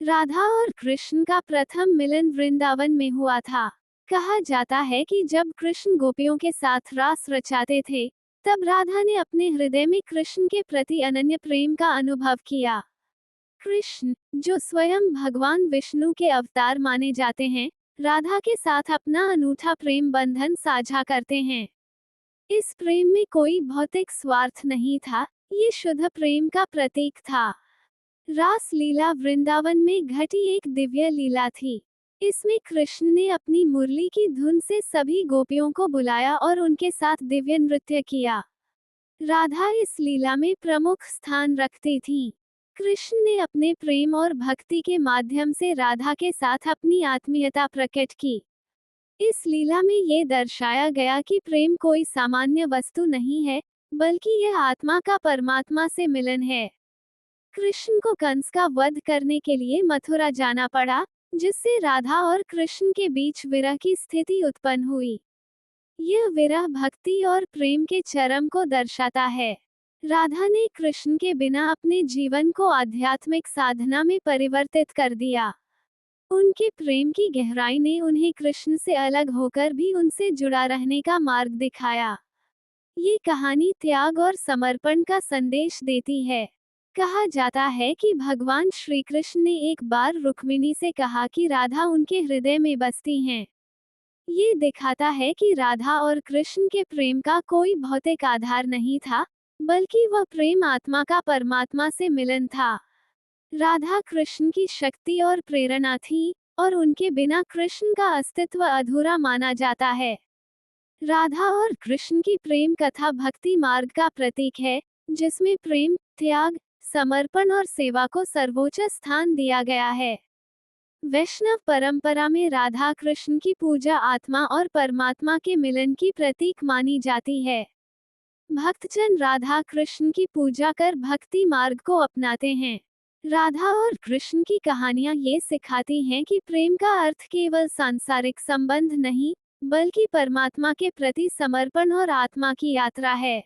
राधा और कृष्ण का प्रथम मिलन वृंदावन में हुआ था। कहा जाता है कि जब कृष्ण गोपियों के साथ रास रचाते थे, तब राधा ने अपने हृदय में कृष्ण के प्रति अनन्य प्रेम का अनुभव किया। कृष्ण, जो स्वयं भगवान विष्णु के अवतार माने जाते हैं, राधा के साथ अपना अनूठा प्रेम बंधन साझा करते हैं। इस प्रेम में कोई भौतिक स्वार्थ नहीं था, ये शुद्ध प्रेम का प्रतीक था। रास लीला वृंदावन में घटी एक दिव्य लीला थी। इसमें कृष्ण ने अपनी मुरली की धुन से सभी गोपियों को बुलाया और उनके साथ दिव्य नृत्य किया। राधा इस लीला में प्रमुख स्थान रखती थी। कृष्ण ने अपने प्रेम और भक्ति के माध्यम से राधा के साथ अपनी आत्मीयता प्रकट की। इस लीला में ये दर्शाया गया कि प्रेम कोई सामान्य वस्तु नहीं है, बल्कि यह आत्मा का परमात्मा से मिलन है। कृष्ण को कंस का वध करने के लिए मथुरा जाना पड़ा, जिससे राधा और कृष्ण के बीच विरह की स्थिति उत्पन्न हुई। यह विरह भक्ति और प्रेम के चरम को दर्शाता है। राधा ने कृष्ण के बिना अपने जीवन को आध्यात्मिक साधना में परिवर्तित कर दिया। उनके प्रेम की गहराई ने उन्हें कृष्ण से अलग होकर भी उनसे जुड़ा रहने का मार्ग दिखाया। ये कहानी त्याग और समर्पण का संदेश देती है। कहा जाता है कि भगवान श्री कृष्ण ने एक बार रुक्मिणी से कहा कि राधा उनके हृदय में बसती हैं। ये दिखाता है कि राधा और कृष्ण के प्रेम का कोई भौतिक आधार नहीं था, बल्कि वह प्रेम आत्मा का परमात्मा से मिलन था। राधा कृष्ण की शक्ति और प्रेरणा थी, और उनके बिना कृष्ण का अस्तित्व अधूरा माना जाता है। राधा और कृष्ण की प्रेम कथा भक्ति मार्ग का प्रतीक है, जिसमें प्रेम, त्याग, समर्पण और सेवा को सर्वोच्च स्थान दिया गया है। वैष्णव परंपरा में राधा कृष्ण की पूजा आत्मा और परमात्मा के मिलन की प्रतीक मानी जाती है। भक्तजन राधा कृष्ण की पूजा कर भक्ति मार्ग को अपनाते हैं। राधा और कृष्ण की कहानियां ये सिखाती हैं कि प्रेम का अर्थ केवल सांसारिक संबंध नहीं, बल्कि परमात्मा के प्रति समर्पण और आत्मा की यात्रा है।